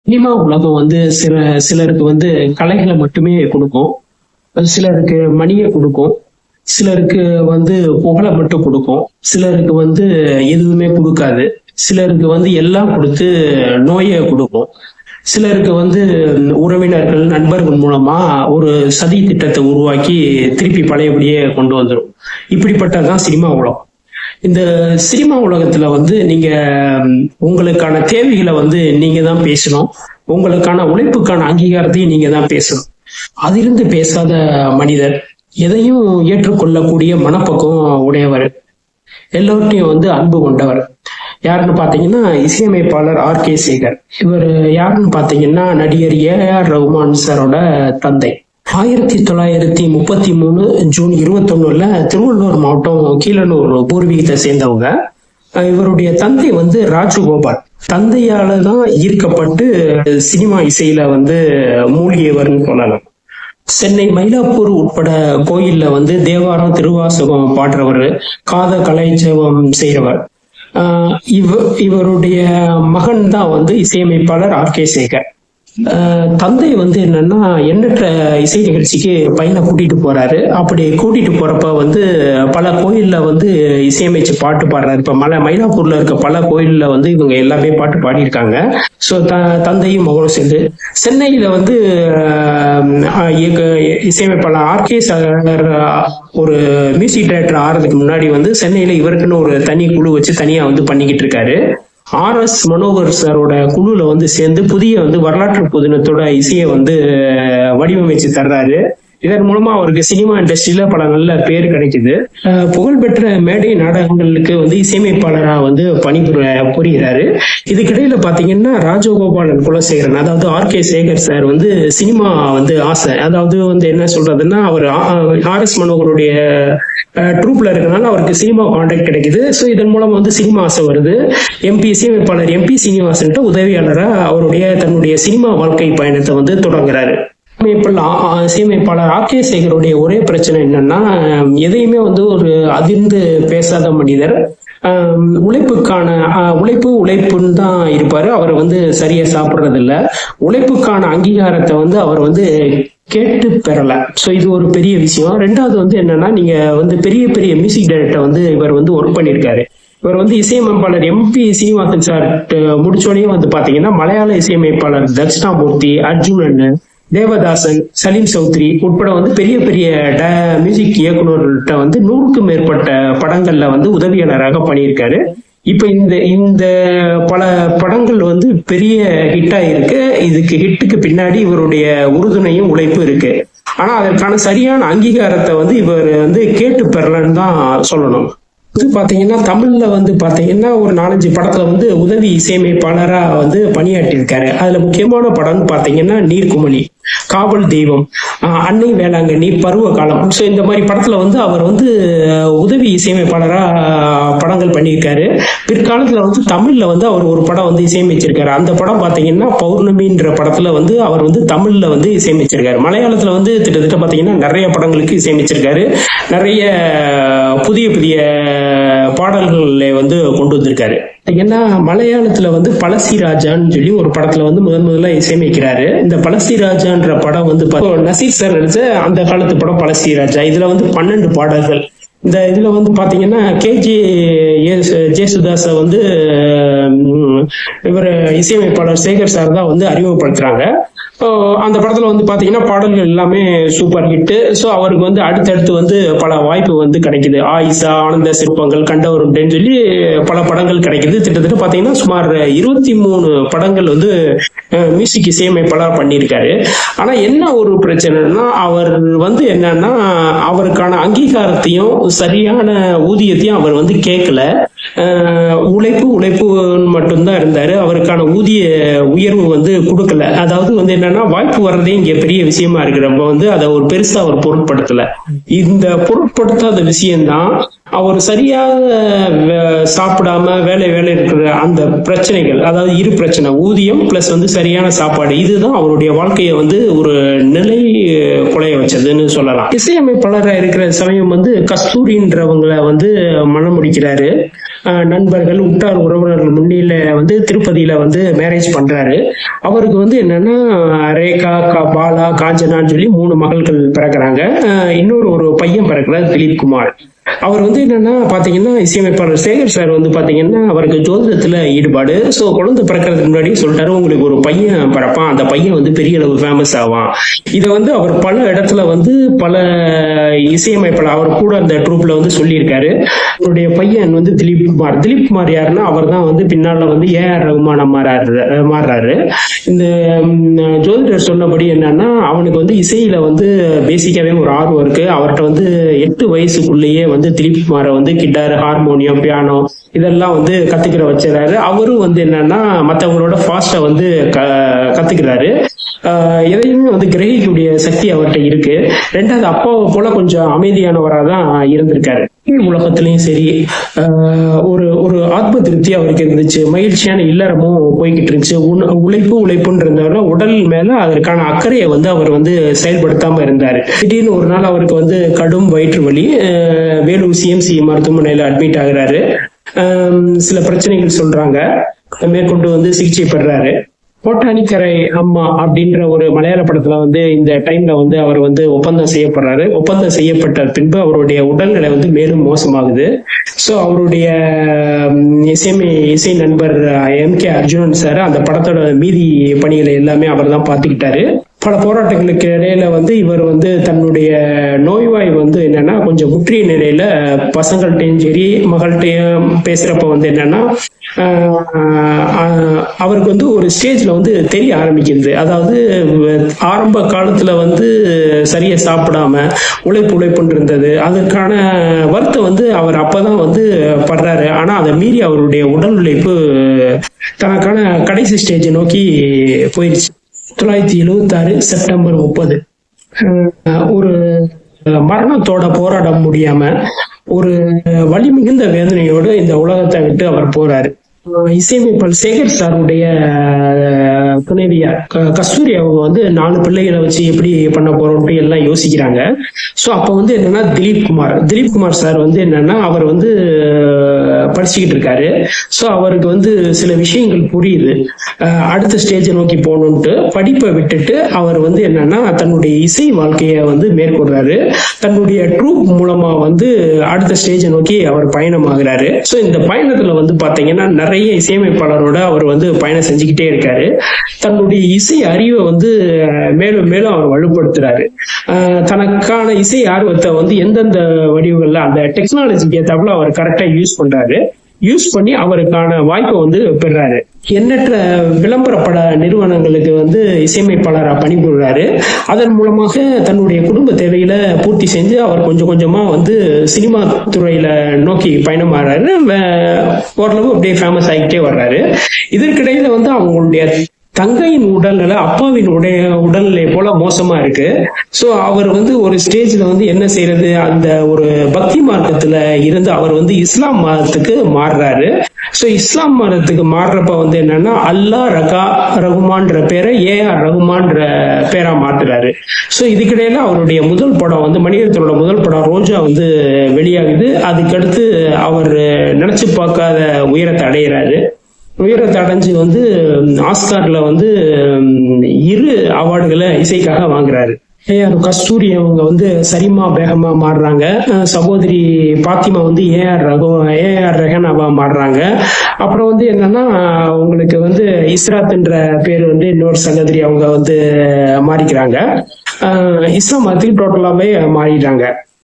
Cinema உலகம் வந்து சிலருக்கு வந்து கலைகளை மட்டுமே கொடுக்கும். சிலருக்கு மணியை கொடுக்கும். சிலருக்கு வந்து புகழை மட்டும் கொடுக்கும். சிலருக்கு வந்து எதுவுமே கொடுக்காது. சிலருக்கு வந்து எல்லாம் கொடுத்து நோயை கொடுக்கும். சிலருக்கு வந்து உறவினர்கள் நண்பர்கள் மூலமா ஒரு சதி திட்டத்தை உருவாக்கி திருப்பி பழையபடியே கொண்டு வந்துடும். இப்படிப்பட்டதுதான் சினிமா உலகம். இந்த சினிமா உலகத்துல வந்து நீங்க உங்களுக்கான தேவைகளை வந்து நீங்க தான் பேசணும். உங்களுக்கான உழைப்புக்கான அங்கீகாரத்தையும் நீங்க தான் பேசணும். அதிலிருந்து பேசாத மனிதர், எதையும் ஏற்றுக்கொள்ளக்கூடிய மனப்பக்குவம் உடையவர், எல்லோர்ட்டையும் வந்து அன்பு கொண்டவர் யாருன்னு பாத்தீங்கன்னா இசையமைப்பாளர் ஆர்.கே. சேகர். இவர் யாருன்னு பாத்தீங்கன்னா நடிகர் ஏ.ஆர். ரகுமான் சாரோட தந்தை. 1933 ஜூன் 21 திருவள்ளூர் மாவட்டம் கீழனூர் பூர்வீகத்தை சேர்ந்தவங்க. இவருடைய தந்தை வந்து ராஜகோபால். தந்தையால தான் ஈர்க்கப்பட்டு சினிமா இசையில வந்து மூழ்கியவர்னு சொல்லலாம். சென்னை மயிலாப்பூர் உட்பட கோயில்ல வந்து தேவாரம் திருவாசகம் பாடுறவர், காத கலைச்சேவம் செய்கிறவர். இவருடைய மகன் தான் வந்து இசையமைப்பாளர் ஆர்.கே. சேகர். தந்தை வந்து என்னன்னா எண்ணற்ற இசை நிகழ்ச்சிக்கு பையனை கூட்டிட்டு போறாரு. அப்படி கூட்டிட்டு போறப்ப வந்து பல கோயில்ல வந்து இசையமைச்சு பாட்டு பாடுறாரு. இப்ப மயிலாப்பூர்ல இருக்க பல கோயில்ல வந்து இவங்க எல்லாமே பாட்டு பாடியிருக்காங்க. ஸோ தந்தையும் மகனும் சேர்ந்து சென்னையில வந்து இசையமைப்பாளர் ஆர்.கே. சேகர் ஒரு மியூசிக் டைரக்டர் ஆறதுக்கு முன்னாடி வந்து சென்னையில இவருக்குன்னு ஒரு தனி குழு வச்சு தனியா வந்து பண்ணிக்கிட்டு இருக்காரு. ஆர்.எஸ். மனோகர் சாரோட குழுல வந்து சேர்ந்து புதிய வந்து வரலாற்று புதினத்தோட இசையை வந்து வடிவமைச்சு தர்றாரு. இதன் மூலமா அவருக்கு சினிமா இண்டஸ்ட்ரியில பல நல்ல பேர் கிடைக்குது. புகழ்பெற்ற மேடை நாடகங்களுக்கு வந்து இசையமைப்பாளராக வந்து புரிகிறாரு. இதுக்கிடையில பாத்தீங்கன்னா ராஜகோபாலன் குலசேகரன், அதாவது ஆர்.கே. சேகர் சார் வந்து சினிமா வந்து ஆசை, அதாவது வந்து என்ன சொல்றதுன்னா அவர் ஆர்.எஸ். மனோகருடைய ட்ரூப்ல இருக்கனால அவருக்கு சினிமா கான்டாக்ட் கிடைக்குது. ஸோ இதன் மூலம் வந்து சினிமா ஆசை வருது. இசையமைப்பாளர் எம்பி சீனிவாசன் உதவியாளரா தன்னுடைய சினிமா வாழ்க்கை பயணத்தை வந்து தொடங்குறாரு. இசையமைப்பாளர் ஆர்.கே. சேகருடைய ஒரே பிரச்சனை என்னன்னா எதையுமே வந்து ஒரு அதிர்ந்து பேசாத மனிதர். உழைப்புன்னு தான் இருப்பாரு. அவர் வந்து சரியா சாப்பிடுறது இல்ல. உழைப்புக்கான அங்கீகாரத்தை வந்து அவர் வந்து கேட்டு பெறல. ஸோ இது ஒரு பெரிய விஷயம். ரெண்டாவது வந்து என்னன்னா நீங்க வந்து பெரிய பெரிய மியூசிக் டைரக்டர் வந்து இவர் வந்து ஒர்க் பண்ணியிருக்காரு. இவர் வந்து இசையமைப்பாளர் எம்பி சீனிவாசன் சார் முடிச்சோடனே வந்து பாத்தீங்கன்னா மலையாள இசையமைப்பாளர் தட்சிணாமூர்த்தி, அர்ஜுனன், தேவதாசன், சலீம் சௌத்ரி உட்பட வந்து பெரிய பெரிய மியூசிக் இயக்குநர்கள்ட்ட வந்து 100க்கும் மேற்பட்ட படங்கள்ல வந்து உதவியாளராக பண்ணியிருக்காரு. இப்ப இந்த பல படங்கள் வந்து பெரிய ஹிட்டா இருக்கு. இதுக்கு ஹிட்டுக்கு பின்னாடி இவருடைய உறுதுணையும் உழைப்பு இருக்கு. ஆனா அதற்கான சரியான அங்கீகாரத்தை வந்து இவர் வந்து கேட்டு பெறலன்னு தான் சொல்லணும். பாத்தீங்கன்னா தமிழ்ல வந்து பாத்தீங்கன்னா ஒரு 4-5 படத்துல வந்து உதவி இசையமைப்பாளரா வந்து பணியாற்றியிருக்காரு. அதுல முக்கியமான படம்னு பாத்தீங்கன்னா நீர்க்குமிழி, காவல் தெய்வம், அன்னை வேளாங்கண்ணி, பருவ காலம். ஸோ இந்த மாதிரி படத்துல வந்து அவர் வந்து உதவி இசையமைப்பாளரா படங்கள் பண்ணியிருக்காரு. பிற்காலத்துல வந்து தமிழ்ல வந்து அவர் ஒரு படம் வந்து இசையமைச்சிருக்காரு. அந்த படம் பாத்தீங்கன்னா பௌர்ணமின்ற படத்துல வந்து அவர் வந்து தமிழ்ல வந்து இசையமைச்சிருக்காரு. மலையாளத்துல வந்து கிட்டத்தட்ட பாத்தீங்கன்னா நிறைய படங்களுக்கு இசையமைச்சிருக்காரு. நிறைய புதிய புதிய பாடல்களை வந்து கொண்டு வந்திருக்காரு. ஏன்னா மலையாளத்துல வந்து பழசி ராஜான்னு சொல்லி ஒரு படத்துல வந்து முதல்ல இசையமைக்கிறாரு. இந்த பழசி ராஜான்ற படம் வந்து நசீர் சார் நடிச்ச அந்த காலத்து படம் பழசி ராஜா. இதுல வந்து 12 பாடல்கள். இந்த இதுல வந்து பாத்தீங்கன்னா ஜேசுதாஸ வந்து இவர் இசையமைப்பாளர் சேகர் சார் தான் வந்து அறிமுகப்படுத்துறாங்க. அந்த படத்துல வந்து பாத்தீங்கன்னா பாடல்கள் எல்லாமே சூப்பர் ஹிட். ஸோ அவருக்கு வந்து அடுத்தடுத்து வந்து பல வாய்ப்பு வந்து கிடைக்குது. ஆயிஷா, ஆனந்த சிற்பங்கள், கண்டவருடன் சொல்லி பல படங்கள் கிடைக்குது. கிட்டத்தட்ட பாத்தீங்கன்னா சுமார் 23 படங்கள் வந்து மியூசிக் இசையமைப்பாளர் பண்ணியிருக்காரு. ஆனா என்ன ஒரு பிரச்சனைனா அவர் வந்து என்னன்னா அவருக்கான அங்கீகாரத்தையும் சரியான ஊதியத்தையும் அவர் வந்து கேட்கல. உழைப்பு மட்டும்தான் இருந்தாரு. அவருக்கான ஊதிய உயர்வு வந்து கொடுக்கல. அதாவது வந்து என்னன்னா வாய்ப்பு வர்றதே இங்க பெரிய விஷயமா இருக்கிறப்ப வந்து அதை ஒரு பெருசா அவர் பொருட்படுத்தல. இந்த பொருட்படுத்தாத விஷயம்தான் அவர் சரியாக சாப்பிடாம வேலை இருக்கிற அந்த பிரச்சனைகள், அதாவது இரு பிரச்சனை, ஊதியம் பிளஸ் வந்து சரியான சாப்பாடு, இதுதான் அவருடைய வாழ்க்கையை வந்து ஒரு நிலை குலைய வச்சதுன்னு சொல்லலாம். இசையமைப்பாளராக இருக்கிற சமயம் வந்து கஸ்தூரின்றவங்களை வந்து மனம் முடிக்கிறாரு. நண்பர்கள் உற்றார் உறவினர்கள் முன்னில வந்து திருப்பதியில வந்து மேரேஜ் பண்றாரு. அவருக்கு வந்து என்னன்னா ரேகா, பாலா, காஞ்சனான்னு சொல்லி 3 மகள்கள் பிறக்கிறாங்க. இன்னொரு ஒரு பையன் பிறக்கிறார், திலீப் குமார். அவர் வந்து என்னன்னா பாத்தீங்கன்னா இசையமைப்பாளர் சேகர் சார் வந்து பாத்தீங்கன்னா அவருக்கு ஜோதிடத்துல ஈடுபாடு. ஸோ குழந்தை பிறக்கிறதுக்கு முன்னாடி சொல்லிட்டாரு, உங்களுக்கு ஒரு பையன் பிறப்பான், அந்த பையன் வந்து பெரிய அளவு ஃபேமஸ் ஆவான். இதை வந்து அவர் பல இடத்துல வந்து பல இசையமைப்பாளர் அவர் கூட அந்த ட்ரூப்ல வந்து சொல்லியிருக்காரு. அவருடைய பையன் வந்து திலீப் குமார். திலீப் குமார் யாருன்னா அவர் தான் வந்து பின்னால வந்து ஏஆர் ரகுமானா மாறுறாரு. இந்த ஜோதிடர் சொன்னபடி என்னன்னா அவனுக்கு வந்து இசையில வந்து பேசிக்காவே ஒரு ஆர்வம் இருக்கு. அவர்கிட்ட வந்து 8 வயசுக்குள்ளேயே வந்து திலீப் குமாரை வந்து கிட்டார், ஹார்மோனியம், பியானோ இதெல்லாம் வந்து கத்துக்கிற வச்சுறாரு. அவரும் வந்து என்னன்னா மற்றவங்களோட ஃபாஸ்டா வந்து கத்துக்கிறாரு. எதையுமே வந்து கிரகிக்கக்கூடிய சக்தி அவர்கிட்ட இருக்கு. ரெண்டாவது அப்பாவை போல கொஞ்சம் அமைதியானவராக தான் இருந்திருக்காரு. உலகத்திலையும் சரி ஒரு ஒரு ஆத்ம திருப்தி அவருக்கு இருந்துச்சு. மகிழ்ச்சியான இல்லறமும் போய்கிட்டு இருந்துச்சு. உழைப்புன்னு இருந்தாரு. உடல் மேல அதற்கான அக்கறையை வந்து அவர் வந்து செயல்படுத்தாம இருந்தாரு. திடீர்னு ஒரு நாள் அவருக்கு வந்து கடும் வயிற்று வலி. வேலூர் சிஎம்சி மருத்துவமனையில அட்மிட் ஆகுறாரு. சில பிரச்சனைகள் சொல்றாங்க. மேற்கொண்டு வந்து சிகிச்சை பெறாரு. கோட்டானிக்கரை அம்மா அப்படின்ற ஒரு மலையாள படத்துல வந்து இந்த டைம்ல வந்து அவர் வந்து ஒப்பந்தம் செய்யப்படுறாரு. ஒப்பந்தம் செய்யப்பட்ட பின்பு அவருடைய உடல்நிலை வந்து மேலும் மோசமாகுது. ஸோ அவருடைய இசை நண்பர் எம்.கே. அர்ஜுனன் சார் அந்த படத்தோட மீதி பணிகளை எல்லாமே அவர் தான் பார்த்துக்கிட்டாரு. பல போராட்டங்களுக்கு இடையில வந்து இவர் வந்து தன்னுடைய நோய்வாய் வந்து என்னன்னா கொஞ்சம் முற்றிய நிலையில பசங்கள்கிட்டையும் சரி மகள்கிட்டையும் பேசுறப்ப வந்து என்னன்னா அவருக்கு வந்து ஒரு ஸ்டேஜ்ல வந்து தெரிய ஆரம்பிக்கிறது. அதாவது ஆரம்ப காலத்துல வந்து சரியா சாப்பிடாம உழைப்புன்னு இருந்தது. அதற்கான வருத்தம் வந்து அவர் அப்பதான் வந்து படுறாரு. ஆனா அதை மீறி அவருடைய உடல் உழைப்பு தனக்கான கடைசி ஸ்டேஜை நோக்கி போயிடுச்சு. 1976 செப்டம்பர் 30 ஒரு மரணத்தோட போராட முடியாம ஒரு வலி மிகுந்த வேதனையோடு இந்த உலகத்தை விட்டு அவர் போறாரு. இசையமைப்பாளர் சேகர் சாருடைய துணைவியார் கஸ்தூரி அவங்க வந்து 4 பிள்ளைகளை வச்சு எப்படி பண்ண போறோம்ட்டு எல்லாம் யோசிக்கிறாங்க. ஸோ அப்போ வந்து என்னன்னா திலீப் குமார் சார் வந்து என்னன்னா அவர் வந்து படிச்சுக்கிட்டு இருக்காரு. ஸோ அவருக்கு வந்து சில விஷயங்கள் புரியுது. அடுத்த ஸ்டேஜை நோக்கி போகணும்ட்டு படிப்பை விட்டுட்டு அவர் வந்து என்னன்னா தன்னுடைய இசை வாழ்க்கையை வந்து மேற்கொள்றாரு. தன்னுடைய ட்ரூப் மூலமா வந்து அடுத்த ஸ்டேஜை நோக்கி அவர் பயணமாகிறாரு. ஸோ இந்த பயணத்துல வந்து பாத்தீங்கன்னா நிறைய இசையமைப்பாளரோட அவர் வந்து பயணம் செஞ்சுக்கிட்டே இருக்காரு. தன்னுடைய இசை அறிவை வந்து மேலும் மேலும் அவர் வலுப்படுத்துறாரு. தனக்கான இசை ஆர்வத்தை வந்து எந்தெந்த வடிவுகள்ல அந்த டெக்னாலஜிக்கு ஏற்றாப்புல அவர் கரெக்டா யூஸ் பண்றாரு. யூஸ் பண்ணி அவருக்கான வாய்ப்பை வந்து பெறாரு. எண்ணற்ற விளம்பரப்பட நிறுவனங்களுக்கு வந்து இசையமைப்பாளராக பணிபுரிறாரு. அதன் மூலமாக தன்னுடைய குடும்ப தேவைகளை பூர்த்தி செஞ்சு அவர் கொஞ்சம் கொஞ்சமா வந்து சினிமா துறையில நோக்கி பயணமாறாரு. ஓரளவு அப்படியே ஃபேமஸ் ஆகிட்டே வர்றாரு. இதற்கிடையில வந்து அவங்களுடைய தங்கையின் உடல்நிலை அப்பாவின் உடல்நிலை போல மோசமா இருக்கு. ஸோ அவர் வந்து ஒரு ஸ்டேஜ்ல வந்து என்ன செய்யறது, அந்த ஒரு பக்தி மார்க்கத்துல இருந்து அவர் வந்து இஸ்லாம் மதத்துக்கு மாறுறாரு. ஸோ இஸ்லாம் மதத்துக்கு மாறுறப்ப வந்து என்னன்னா ரகுமான்ற பேரை ஏஆர் ரகுமான்ற பேரா மாத்துறாரு. ஸோ இதுக்கிடையில அவருடைய முதல் படம் வந்து மணிரத்னோட முதல் படம் ரோஜா வந்து வெளியாகுது. அதுக்கடுத்து அவர் நினைச்சு பார்க்காத உயரத்தை அடைகிறாரு. உயரத்தை அடைஞ்சு வந்து ஆஸ்கார்ல வந்து 2 அவார்டுகளை இசைக்காக வாங்குறாரு. ஏஆர் கஸ்தூரி அவங்க வந்து சரிமா பேகமா மாறுறாங்க. சகோதரி பாத்திமா வந்து ஏஆர் ரெஹனாவா மாறுறாங்க. அப்புறம் வந்து என்னன்னா உங்களுக்கு வந்து இஸ்ராத்ன்ற பேர் வந்து இன்னொரு சகோதரி அவங்க வந்து மாறிக்கிறாங்க. இஸ்லாம் மதத்துக்கு டோட்டலாவே மாறிடுறாங்க.